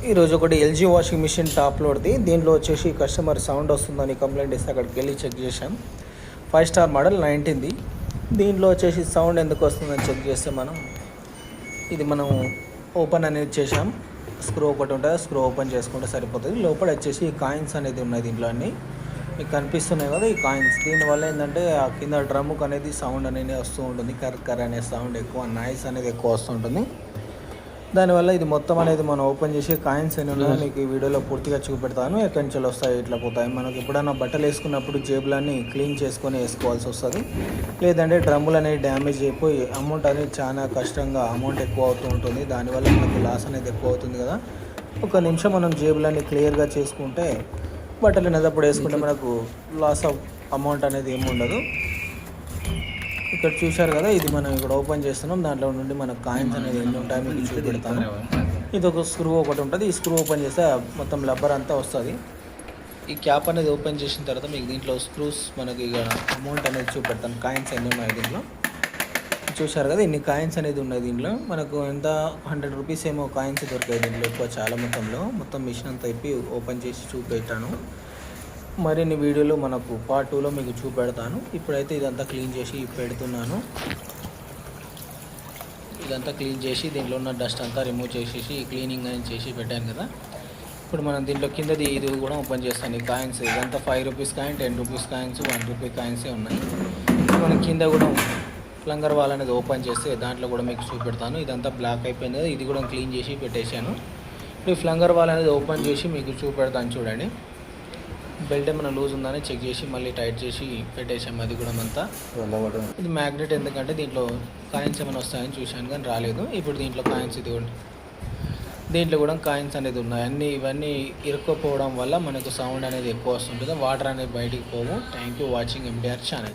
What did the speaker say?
ఈరోజు ఒకటి LG washing machine top లోడ్ది. దీంట్లో వచ్చేసి కస్టమర్ సౌండ్ వస్తుందని కంప్లైంట్ ఇస్తే అక్కడికి వెళ్ళి చెక్ చేసాం. 5 స్టార్ మోడల్ 19ది. దీంట్లో వచ్చేసి సౌండ్ ఎందుకు వస్తుందని చెక్ చేస్తే మనం ఓపెన్ అనేది చేసాం. స్క్రూ ఒకటి ఉంటుంది, స్క్రూ ఓపెన్ చేసుకుంటే సరిపోతుంది. లోపల వచ్చేసి కాయిన్స్ అనేది ఉన్నాయి దీంట్లో అన్నీ మీకు కనిపిస్తున్నాయి కదా. ఈ కాయిన్స్ దీనివల్ల ఏంటంటే ఆ కింద డ్రమ్ముకు అనేది సౌండ్ అనేది వస్తూ ఉంటుంది. కర్ అనే సౌండ్ ఎక్కువ, నాయిస్ అనేది ఎక్కువ వస్తుంటుంది. దానివల్ల ఇది మొత్తం అనేది మనం ఓపెన్ చేసి కాయిన్స్ ఎన్ని ఉన్నాయో మీకు ఈ వీడియోలో పూర్తిగా చూపెడతాను. ఎక్కడి నుంచి వస్తాయి, ఇట్లా పోతాయి. మనకు ఎప్పుడైనా బట్టలు వేసుకున్నప్పుడు జేబులన్నీ క్లీన్ చేసుకొని వేసుకోవాల్సి వస్తుంది. లేదంటే డ్రమ్ములు అనేది డ్యామేజ్ అయిపోయి అమౌంట్ అనేది చాలా కష్టంగా అమౌంట్ ఎక్కువ అవుతూ ఉంటుంది. దానివల్ల మనకు లాస్ అనేది ఎక్కువ అవుతుంది కదా. ఒక నిమిషం మనం జేబులన్నీ క్లియర్గా చేసుకుంటే బట్టలు అనేటప్పుడు వేసుకుంటే మనకు లాస్ ఆఫ్ అమౌంట్ అనేది ఏమి ఉండదు. ఇక్కడ చూశారు కదా, ఇది మనం ఇక్కడ ఓపెన్ చేస్తున్నాం. దాంట్లో నుండి మనకు కాయిన్స్ అనేది ఎన్ని ఉంటాయో మీకు చూపెడతాను. ఇది ఒక స్క్రూ ఒకటి ఉంటుంది. ఈ స్క్రూ ఓపెన్ చేస్తే మొత్తం రబ్బర్ అంతా వస్తుంది. ఈ క్యాప్ అనేది ఓపెన్ చేసిన తర్వాత మీకు దీంట్లో స్క్రూస్ మనకి ఇక అమౌంట్ అనేది చూపెడతాను. కాయిన్స్ ఎన్ని ఉన్నాయి దీంట్లో చూశారు కదా. ఇన్ని కాయిన్స్ అనేది ఉన్నాయి దీంట్లో. మనకు ఎంత 100 రూపీస్ ఏమో కాయిన్స్ దొరికాయి దీంట్లో ఎక్కువ చాలా మొత్తంలో. మొత్తం మిషన్ అంతా ఇప్పి ఓపెన్ చేసి చూపెట్టాను. మరిన్ని వీడియోలు మనకు పార్ట్ 2లో మీకు చూపెడతాను. ఇప్పుడైతే ఇదంతా క్లీన్ చేసి పెడుతున్నాను. ఇదంతా క్లీన్ చేసి దీంట్లో ఉన్న డస్ట్ అంతా రిమూవ్ చేసేసి క్లీనింగ్ అనేది చేసి పెట్టాను కదా. ఇప్పుడు మనం దీంట్లో కిందది ఇది కూడా ఓపెన్ చేస్తాను. ఈ కాయిన్స్ ఇదంతా 5 rupees coin, 10 rupees coins, 1 rupee కాయిన్సే ఉన్నాయి. మనం కింద కూడా ఫ్లంగర్ వాల్ అనేది ఓపెన్ చేస్తే దాంట్లో కూడా మీకు చూపెడతాను. ఇదంతా బ్లాక్ అయిపోయింది కదా, ఇది కూడా క్లీన్ చేసి పెట్టేశాను. ఇప్పుడు ఈ ఫ్లంగర్ వాల్ అనేది ఓపెన్ చేసి మీకు చూపెడతాను చూడండి. బెల్ట్ ఏమైనా లూజ్ ఉందని చెక్ చేసి మళ్ళీ టైట్ చేసి పెట్టేసాము. అది కూడా అంతా ఇది మ్యాగ్నెట్, ఎందుకంటే దీంట్లో కాయిన్స్ ఏమైనా వస్తాయని చూశాను కానీ రాలేదు. ఇప్పుడు దీంట్లో కాయిన్స్ ఇది కూడా దీంట్లో కూడా కాయిన్స్ అనేది ఉన్నాయి. ఇవన్నీ ఇరుక్కుపోవడం వల్ల మనకు సౌండ్ అనేది ఎక్కువ వస్తుంటుంది. వాటర్ అనేది బయటికి పోవు. Thank you watching MTR channel.